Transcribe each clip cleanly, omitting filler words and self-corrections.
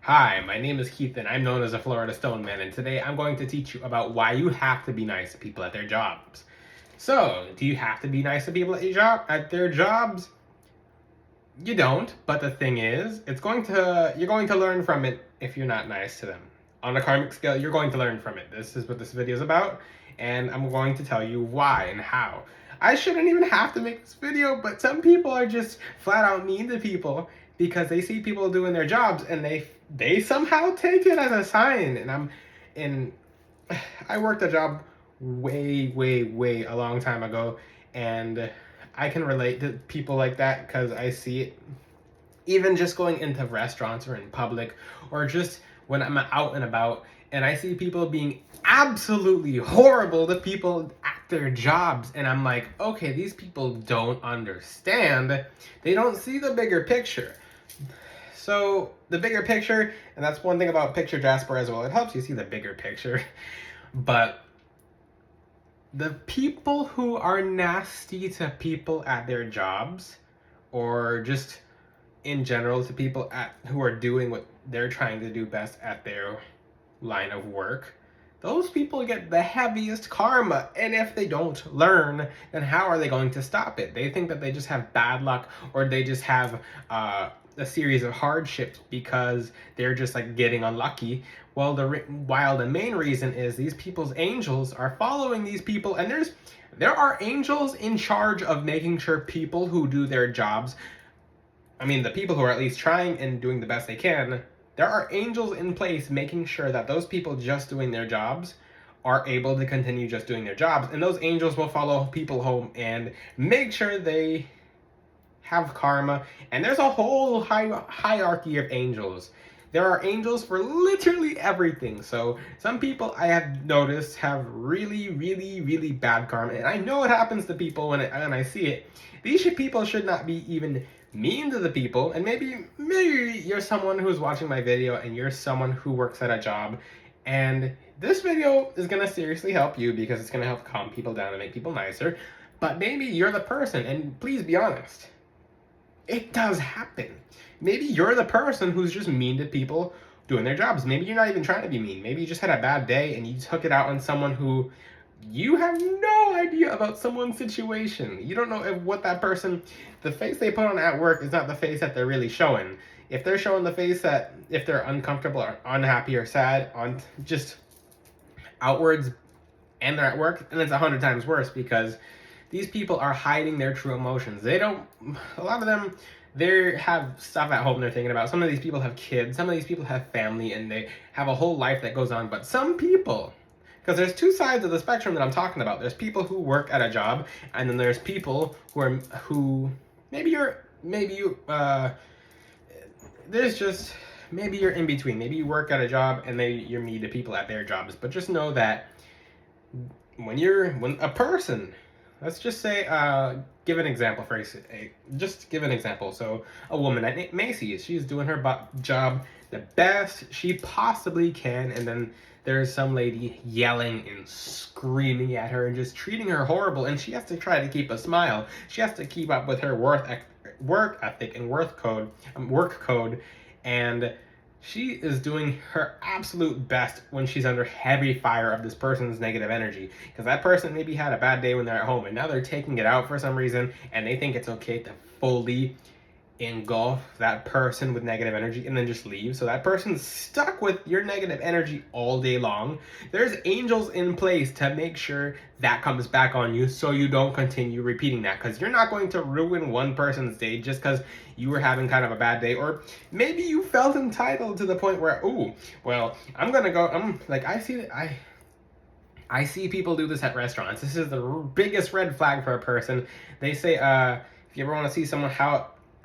Hi, my name is Keith and I'm known as a Florida Stone Man, and today I'm going to teach you about why you have to be nice to people at their jobs. So, do you have to be nice to people at their jobs? You don't, but the thing is, you're going to learn from it if you're not nice to them. On a karmic scale, you're going to learn from it. This is what this video is about, and I'm going to tell you why and how. I shouldn't even have to make this video, but some people are just flat out mean to people because they see people doing their jobs and they somehow take it as a sign. And I worked a job way a long time ago, and I can relate to people like that because I see it even just going into restaurants or in public or just when I'm out and about and I see people being absolutely horrible to people at their jobs, and I'm like, okay, these people don't understand. They don't see the bigger picture. So the bigger picture, and that's one thing about Picture Jasper as well, it helps you see the bigger picture. But the people who are nasty to people at their jobs, or just in general to people who are doing what they're trying to do best at their line of work, those people get the heaviest karma. And if they don't learn, then how are they going to stop it? They think that they just have bad luck, or they just have a series of hardships because they're just like getting unlucky. Well, while the main reason is these people's angels are following these people, and there are angels in charge of making sure people who do their jobs, I mean, the people who are at least trying and doing the best they can, there are angels in place making sure that those people just doing their jobs are able to continue just doing their jobs. And those angels will follow people home and make sure they have karma. And there's a whole hierarchy of angels. There are angels for literally everything. So some people I have noticed have really bad karma. And I know it happens to people when I see it. These people should not be even mean to the people. And maybe you're someone who's watching my video and you're someone who works at a job, and this video is going to seriously help you because it's going to help calm people down and make people nicer. But maybe you're the person, and please be honest, it does happen. Maybe you're the person who's just mean to people doing their jobs. Maybe you're not even trying to be mean. Maybe you just had a bad day and you took it out on someone who you have no idea about someone's situation. You don't know what that person, the face they put on at work is not the face that they're really showing. If they're showing the face that if they're uncomfortable or unhappy or sad on just outwards and they're at work, then it's 100 times worse because these people are hiding their true emotions. They don't, a lot of them, they have stuff at home they're thinking about. Some of these people have kids, some of these people have family, and they have a whole life that goes on. But some people, because there's two sides of the spectrum that I'm talking about. There's people who work at a job, and then there's people who maybe there's just, maybe you're in between. Maybe you work at a job and you're mean to people at their jobs. But just know that when a person, let's just say, give an example just give an example. So a woman at Macy's, she's doing her job the best she possibly can, and then there's some lady yelling and screaming at her and just treating her horrible, and she has to try to keep a smile. She has to keep up with her work ethic and work code, and she is doing her absolute best when she's under heavy fire of this person's negative energy. Because that person maybe had a bad day when they're at home, and now they're taking it out for some reason, and they think it's okay to fully engulf that person with negative energy and then just leave. So that person's stuck with your negative energy all day long. There's angels in place to make sure that comes back on you so you don't continue repeating that, because you're not going to ruin one person's day just because you were having kind of a bad day, or maybe you felt entitled to the point where, oh, well, I'm gonna go, I'm like, I see people do this at restaurants. This is the biggest red flag for a person. They say, if you ever want to see someone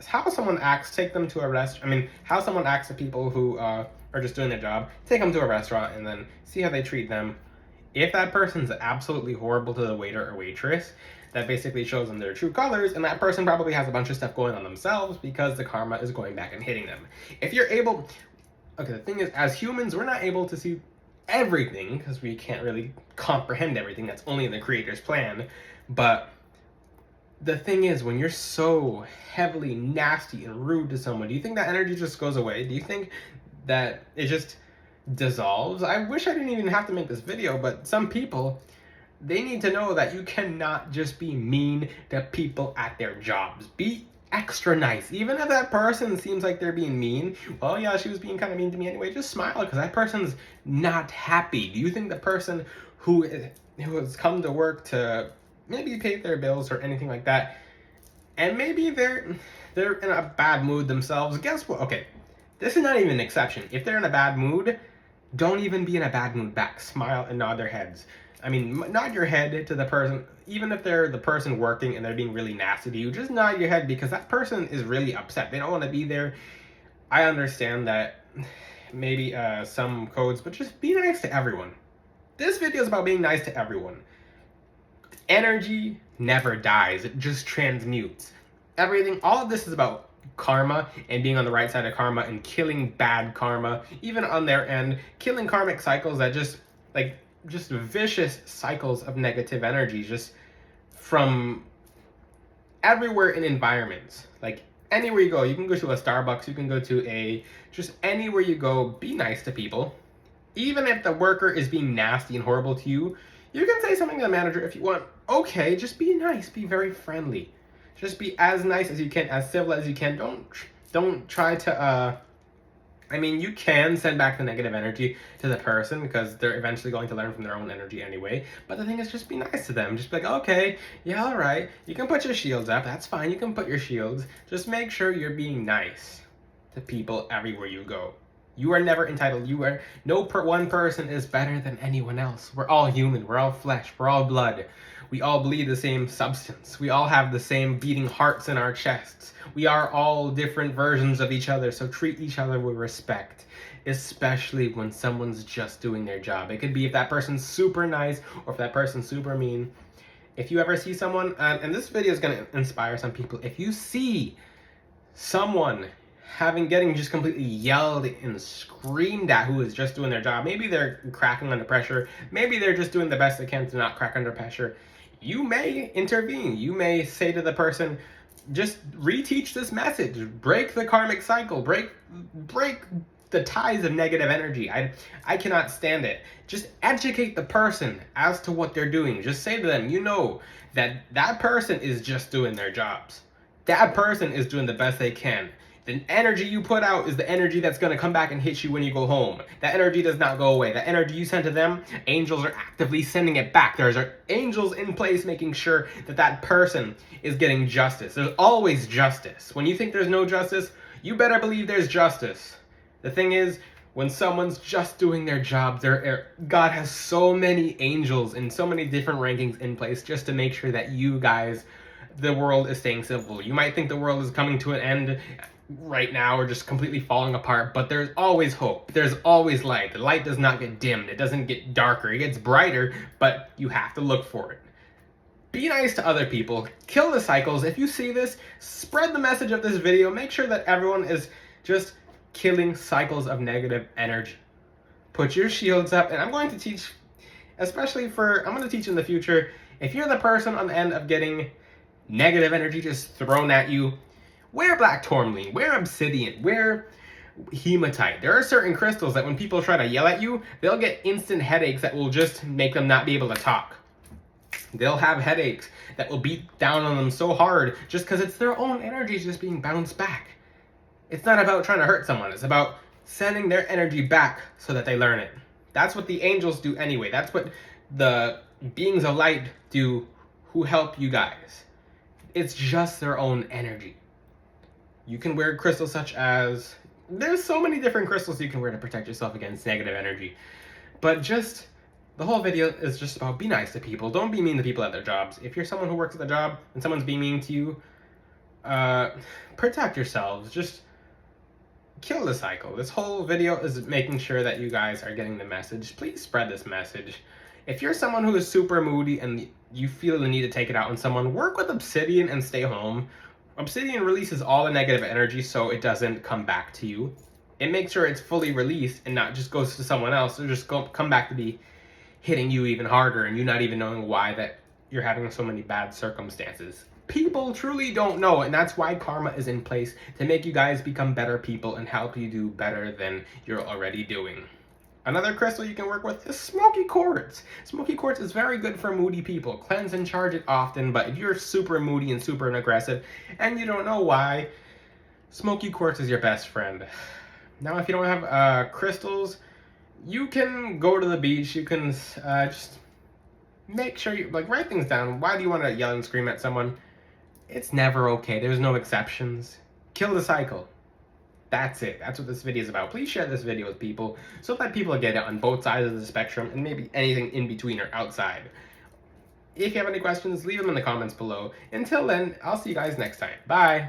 how someone acts, take them to a restaurant. I mean, how someone acts to people who are just doing their job. Take them to a restaurant and then see how they treat them. If that person's absolutely horrible to the waiter or waitress, that basically shows them their true colors, and that person probably has a bunch of stuff going on themselves because the karma is going back and hitting them. If you're able, okay, the thing is, as humans, we're not able to see everything because we can't really comprehend everything. That's only in the creator's plan. But the thing is, when you're so heavily nasty and rude to someone, do you think that energy just goes away? Do you think that it just dissolves. I wish I didn't even have to make this video, but some people, they need to know that you cannot just be mean to people at their jobs. Be extra nice. Even if that person seems like they're being mean, well, yeah, she was being kind of mean to me anyway, just smile because that person's not happy. Do you think the person who has come to work to maybe pay their bills or anything like that, and maybe they're in a bad mood themselves, guess what? Okay, this is not even an exception. If they're in a bad mood, don't even be in a bad mood back. Smile and nod their heads. I mean, nod your head to the person, even if they're the person working and they're being really nasty to you, just nod your head because that person is really upset. They don't want to be there. I understand that maybe some codes, but just be nice to everyone. This video is about being nice to everyone. Energy never dies, it just transmutes. Everything, all of this is about karma and being on the right side of karma and killing bad karma, even on their end, killing karmic cycles that just vicious cycles of negative energy just from everywhere in environments. Like anywhere you go, you can go to a Starbucks, you can go to just anywhere you go, be nice to people. Even if the worker is being nasty and horrible to you, you can say something to the manager if you want. Okay, just be nice, be very friendly. Just be as nice as you can, as civil as you can. Don't try to I mean, you can send back the negative energy to the person because they're eventually going to learn from their own energy anyway. But the thing is, just be nice to them. Just be like, okay, yeah, all right. You can put your shields up. That's fine. You can put your shields. Just make sure you're being nice to people everywhere you go. You are never entitled. One person is better than anyone else. We're all human. We're all flesh. We're all blood. We all bleed the same substance. We all have the same beating hearts in our chests. We are all different versions of each other, so treat each other with respect, especially when someone's just doing their job. It could be if that person's super nice or if that person's super mean. If you ever see someone, and this video is going to inspire some people, if you see someone getting just completely yelled and screamed at who is just doing their job, maybe they're cracking under pressure, maybe they're just doing the best they can to not crack under pressure, you may intervene. You may say to the person, just reteach this message, break the karmic cycle, break the ties of negative energy. I cannot stand it. Just educate the person as to what they're doing. Just say to them, you know that person is just doing their jobs. That person is doing the best they can. The energy you put out is the energy that's going to come back and hit you when you go home. That energy does not go away. The energy you send to them, angels are actively sending it back. There's angels in place making sure that that person is getting justice. There's always justice. When you think there's no justice, you better believe there's justice. The thing is, when someone's just doing their job, God has so many angels in so many different rankings in place just to make sure that you guys, the world is staying civil. You might think the world is coming to an end right now or just completely falling apart, but there's always hope. There's always light. The light does not get dimmed. It doesn't get darker. It gets brighter, but you have to look for it. Be nice to other people. Kill the cycles. If you see this, spread the message of this video. Make sure that everyone is just killing cycles of negative energy. Put your shields up, and I'm going to teach, I'm going to teach in the future, if you're the person on the end of getting negative energy just thrown at you, wear black tourmaline, wear obsidian, wear hematite. There are certain crystals that when people try to yell at you, they'll get instant headaches that will just make them not be able to talk. They'll have headaches that will beat down on them so hard just because it's their own energy just being bounced back. It's not about trying to hurt someone. It's about sending their energy back so that they learn it. That's what the angels do anyway. That's what the beings of light do who help you guys. It's just their own energy. You can wear crystals such as, there's so many different crystals you can wear to protect yourself against negative energy. But just, the whole video is just about be nice to people. Don't be mean to people at their jobs. If you're someone who works at the job and someone's being mean to you, protect yourselves. Just kill the cycle. This whole video is making sure that you guys are getting the message. Please spread this message. If you're someone who is super moody and you feel the need to take it out on someone, work with obsidian and stay home. Obsidian releases all the negative energy so it doesn't come back to you. It makes sure it's fully released and not just goes to someone else or just come back to be hitting you even harder and you not even knowing why that you're having so many bad circumstances. People truly don't know, and that's why karma is in place to make you guys become better people and help you do better than you're already doing. Another crystal you can work with is smoky quartz. Smoky quartz is very good for moody people. Cleanse and charge it often, but if you're super moody and super aggressive and you don't know why, smoky quartz is your best friend. Now, if you don't have crystals, you can go to the beach. You can just make sure you write things down. Why do you want to yell and scream at someone? It's never okay. There's no exceptions. Kill the cycle. That's it. That's what this video is about. Please share this video with people so that people get it on both sides of the spectrum and maybe anything in between or outside. If you have any questions, leave them in the comments below. Until then, I'll see you guys next time. Bye.